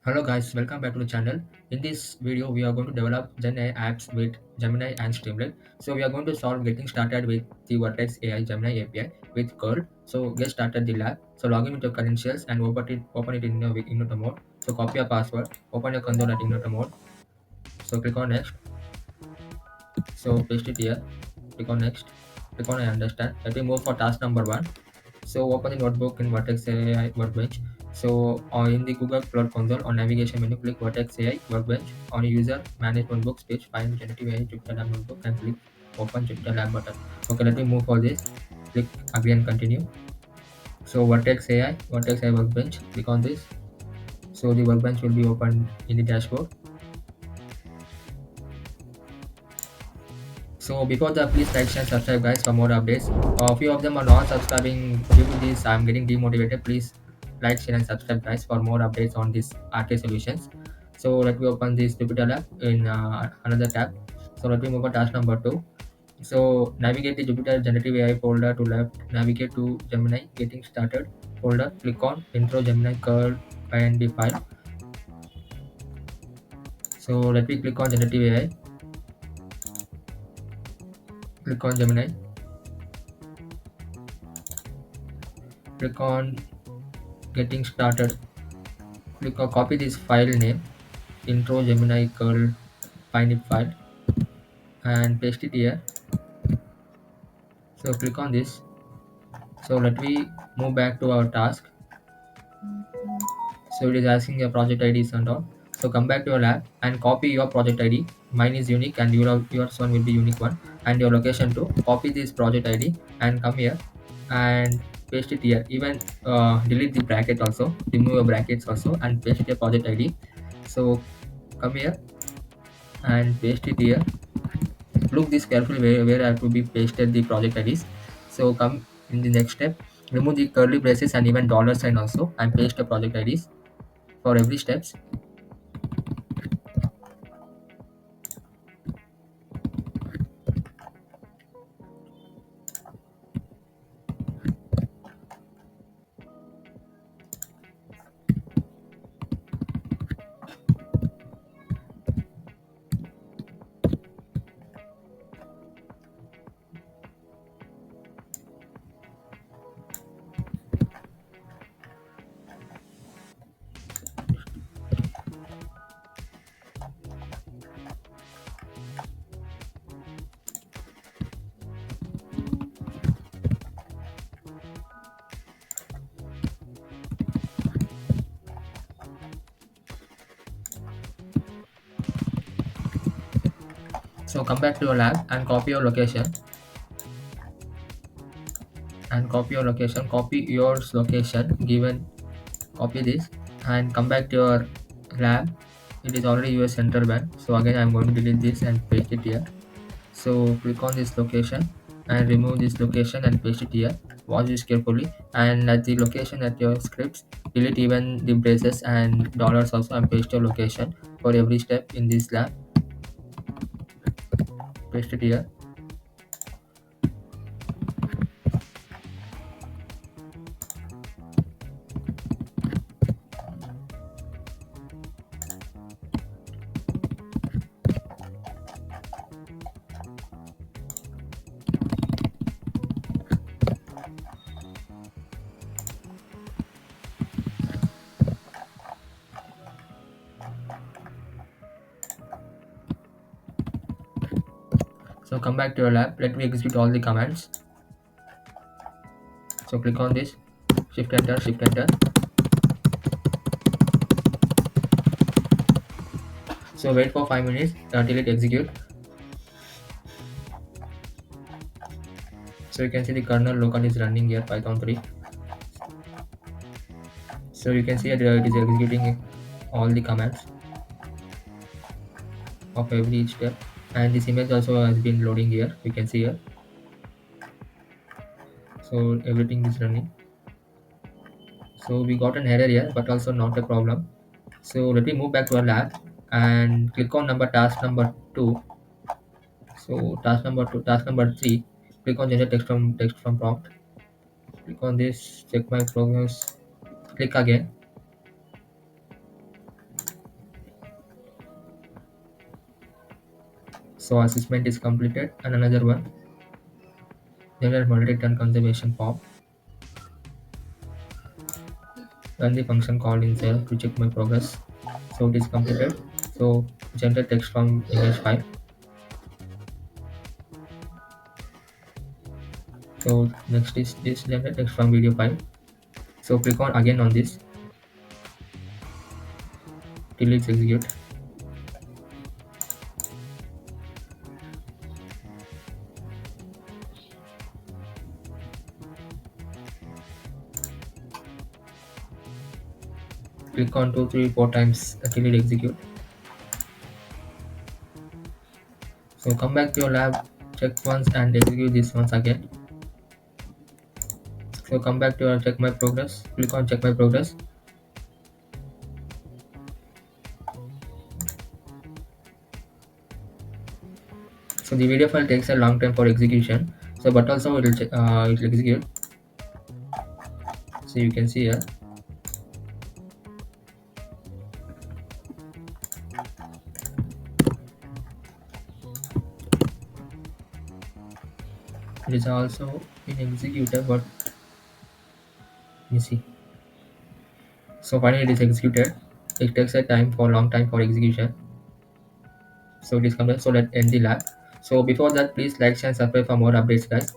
Hello guys, welcome back to the channel. In this video, we are going to develop Gen AI apps with Gemini and Streamlit. So we are going to solve getting started with the Vertex AI Gemini API with cURL. So get started the lab. So log in with your credentials and open it in your igniter mode. So copy your password, open your console at igniter mode. So click on next. So paste it here. Click on next. Click on I understand. Let me move for task number one. So open the notebook in Vertex AI Workbench. So in the Google Cloud Console on navigation menu, click Vertex AI Workbench. On user manage notebooks page, find generative AI Jupyter Lab notebook and click open Jupyter Lab button. Okay, let me move for this. Click agree and continue. So Vertex AI Workbench. Click on this. So the workbench will be opened in the dashboard. So before that, please like, share, subscribe, guys, for more updates. A few of them are not subscribing due to this. I'm getting demotivated. Please like, share, and subscribe, guys, for more updates on this RT solutions. So let me open this Jupyter Lab in another tab. So let me move on task number two. So navigate the Jupyter Generative AI folder to left. Navigate to Gemini Getting Started folder. Click on Intro Gemini curl and the file. So let me click on Generative AI. Click on Gemini. Click on Getting Started. Click on copy this file name intro Gemini curl find it file and paste it here. So click on this. So let me move back to our task. So it is asking your project IDs and all. So come back to your lab and copy your project ID. Mine is unique and yours one will be unique one. And your location too. Copy this project ID and come here and paste it here. Even delete the bracket also. Remove your brackets also and paste your project ID. So come here and paste it here. Look this carefully where I have to be pasted the project IDs. So come in the next step, remove the curly braces and even dollar sign also and paste the project IDs for every steps. So come back to your lab and copy your location copy yours location given, copy this and come back to your lab. It is already US center band. So again I'm going to delete this and paste it here. So click on this location and remove this location and paste it here. Watch this carefully and at the location at your scripts delete even the braces and dollars also and paste your location for every step in this lab. Paste it here. So come back to your lab. Let me execute all the commands. So click on this, shift enter, shift enter. So wait for 5 minutes until it execute. So you can see the kernel local is running here Python 3. So you can see that it is executing all the commands of every step, and this image also has been loading here. You can see here. So everything is running. So we got an error here, but also not a problem. So let me move back to our lab and click on task number 2. So task number 3. Click on generate text from prompt. Click on this, check my progress. Click again. So assessment is completed, and another one, generate multi-turn conservation form. Run the function called in cell to check my progress. So it is completed. So generate text from image file. So next is this generate text from video file. So click on again on this till it's execute. Click on 2, 3, 4 times till it execute. So come back to your lab, check once and execute this once again. So come back to your check my progress. Click on check my progress. So the video file takes a long time for execution. So but also it will execute. So you can see here. It is also in executor, but you see. So finally it is executed. It takes a time for long time for execution. So it is complete. So let's end the lab. So before that, please like, share, and subscribe for more updates, guys.